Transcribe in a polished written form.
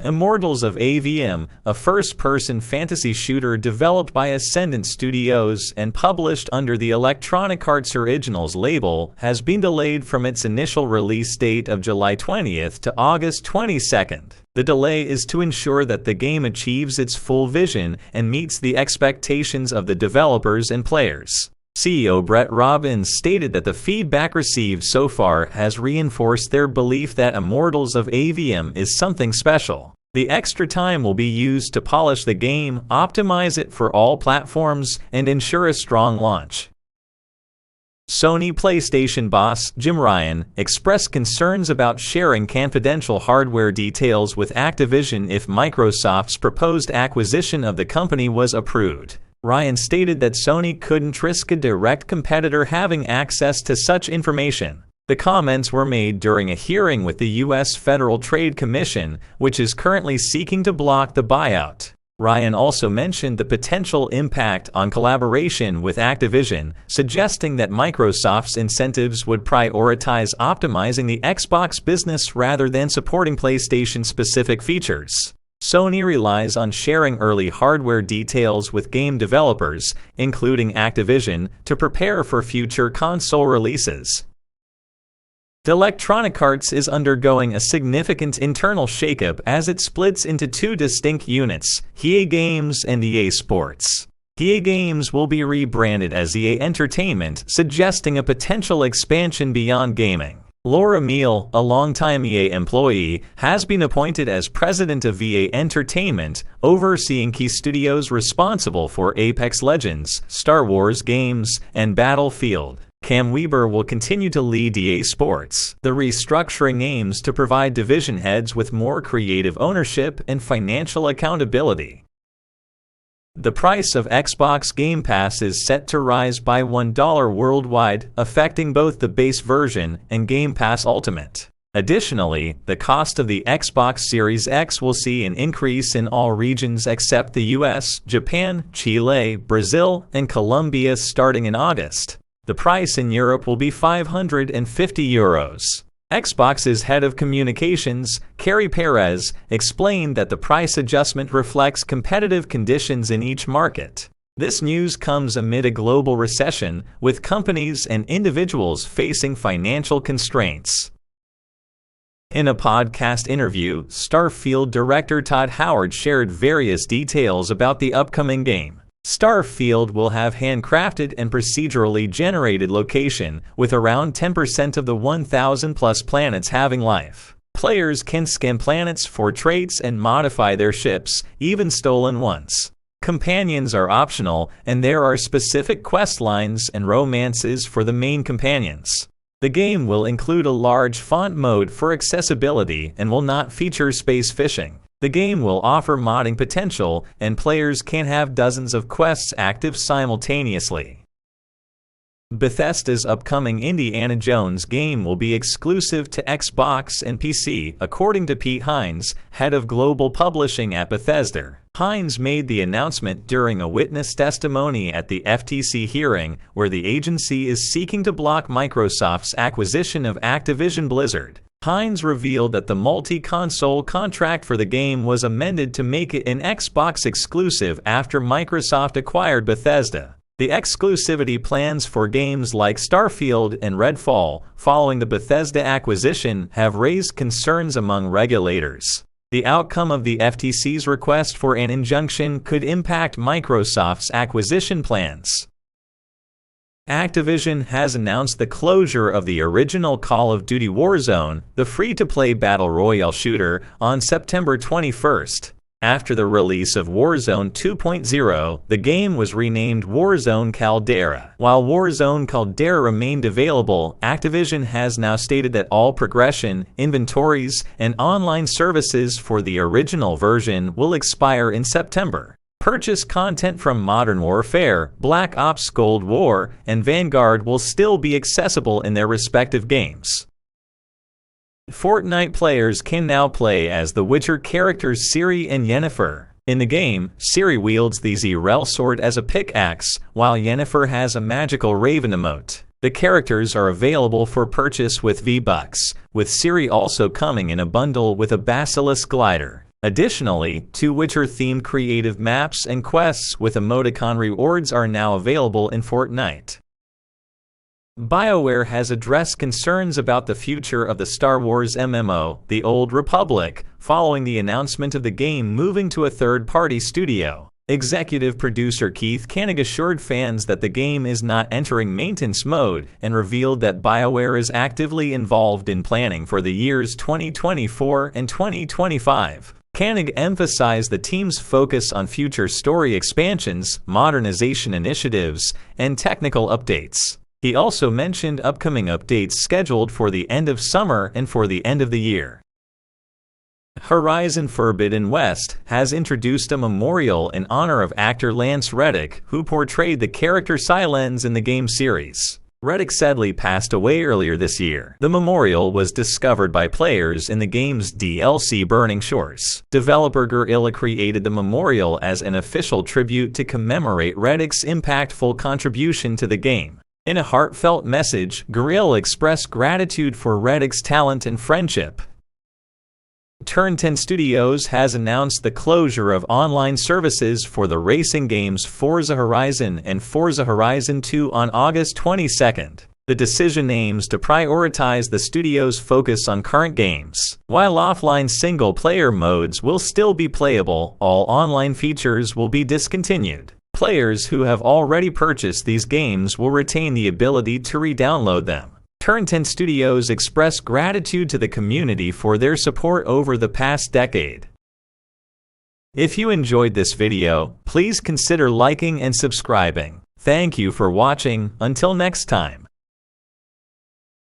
Immortals of Aveum, a first-person fantasy shooter developed by Ascendant Studios and published under the Electronic Arts Originals label, has been delayed from its initial release date of July 20th to August 22nd. The delay is to ensure that the game achieves its full vision and meets the expectations of the developers and players. CEO Brett Robbins stated that the feedback received so far has reinforced their belief that Immortals of Aveum is something special. The extra time will be used to polish the game, optimize it for all platforms, and ensure a strong launch. Sony PlayStation boss Jim Ryan expressed concerns about sharing confidential hardware details with Activision if Microsoft's proposed acquisition of the company was approved. Ryan stated that Sony couldn't risk a direct competitor having access to such information. The comments were made during a hearing with the U.S. Federal Trade Commission, which is currently seeking to block the buyout. Ryan also mentioned the potential impact on collaboration with Activision, suggesting that Microsoft's incentives would prioritize optimizing the Xbox business rather than supporting PlayStation-specific features. Sony relies on sharing early hardware details with game developers, including Activision, to prepare for future console releases. Electronic Arts is undergoing a significant internal shakeup as it splits into two distinct units, EA Games and EA Sports. EA Games will be rebranded as EA Entertainment, suggesting a potential expansion beyond gaming. Laura Meal, a longtime EA employee, has been appointed as president of EA Entertainment, overseeing key studios responsible for Apex Legends, Star Wars games, and Battlefield. Cam Weber will continue to lead EA Sports. The restructuring aims to provide division heads with more creative ownership and financial accountability. The price of Xbox Game Pass is set to rise by $1 worldwide, affecting both the base version and Game Pass Ultimate. Additionally, the cost of the Xbox Series X will see an increase in all regions except the US, Japan, Chile, Brazil, and Colombia starting in August. The price in Europe will be €550. Xbox's head of communications, Carrie Perez, explained that the price adjustment reflects competitive conditions in each market. This news comes amid a global recession, with companies and individuals facing financial constraints. In a podcast interview, Starfield director Todd Howard shared various details about the upcoming game. Starfield will have handcrafted and procedurally generated location, with around 10% of the 1,000-plus planets having life. Players can scan planets for traits and modify their ships, even stolen ones. Companions are optional, and there are specific quest lines and romances for the main companions. The game will include a large font mode for accessibility and will not feature space fishing. The game will offer modding potential, and players can have dozens of quests active simultaneously. Bethesda's upcoming Indiana Jones game will be exclusive to Xbox and PC, according to Pete Hines, head of global publishing at Bethesda. Hines made the announcement during a witness testimony at the FTC hearing, where the agency is seeking to block Microsoft's acquisition of Activision Blizzard. Hines revealed that the multi-console contract for the game was amended to make it an Xbox exclusive after Microsoft acquired Bethesda. The exclusivity plans for games like Starfield and Redfall, following the Bethesda acquisition, have raised concerns among regulators. The outcome of the FTC's request for an injunction could impact Microsoft's acquisition plans. Activision has announced the closure of the original Call of Duty Warzone, the free-to-play battle royale shooter, on September 21st. After the release of Warzone 2.0, the game was renamed Warzone Caldera. While Warzone Caldera remained available, Activision has now stated that all progression, inventories, and online services for the original version will expire in September. Purchase content from Modern Warfare, Black Ops Cold War, and Vanguard will still be accessible in their respective games. Fortnite players can now play as the Witcher characters Ciri and Yennefer. In the game, Ciri wields the Z'rell sword as a pickaxe, while Yennefer has a magical raven emote. The characters are available for purchase with V-Bucks, with Ciri also coming in a bundle with a basilisk glider. Additionally, 2 Witcher-themed creative maps and quests with emoticon rewards are now available in Fortnite. BioWare has addressed concerns about the future of the Star Wars MMO, The Old Republic, following the announcement of the game moving to a third-party studio. Executive producer Keith Koenig assured fans that the game is not entering maintenance mode and revealed that BioWare is actively involved in planning for the years 2024 and 2025. Koenig emphasized the team's focus on future story expansions, modernization initiatives, and technical updates. He also mentioned upcoming updates scheduled for the end of summer and for the end of the year. Horizon Forbidden West has introduced a memorial in honor of actor Lance Reddick, who portrayed the character Silence in the game series. Reddick sadly passed away earlier this year. The memorial was discovered by players in the game's DLC Burning Shores. Developer Guerrilla created the memorial as an official tribute to commemorate Reddick's impactful contribution to the game. In a heartfelt message, Guerrilla expressed gratitude for Reddick's talent and friendship. Turn 10 Studios has announced the closure of online services for the racing games Forza Horizon and Forza Horizon 2 on August 22nd. The decision aims to prioritize the studio's focus on current games. While offline single-player modes will still be playable, all online features will be discontinued. Players who have already purchased these games will retain the ability to re-download them. Turn 10 Studios expressed gratitude to the community for their support over the past decade. If you enjoyed this video, please consider liking and subscribing. Thank you for watching. Until next time.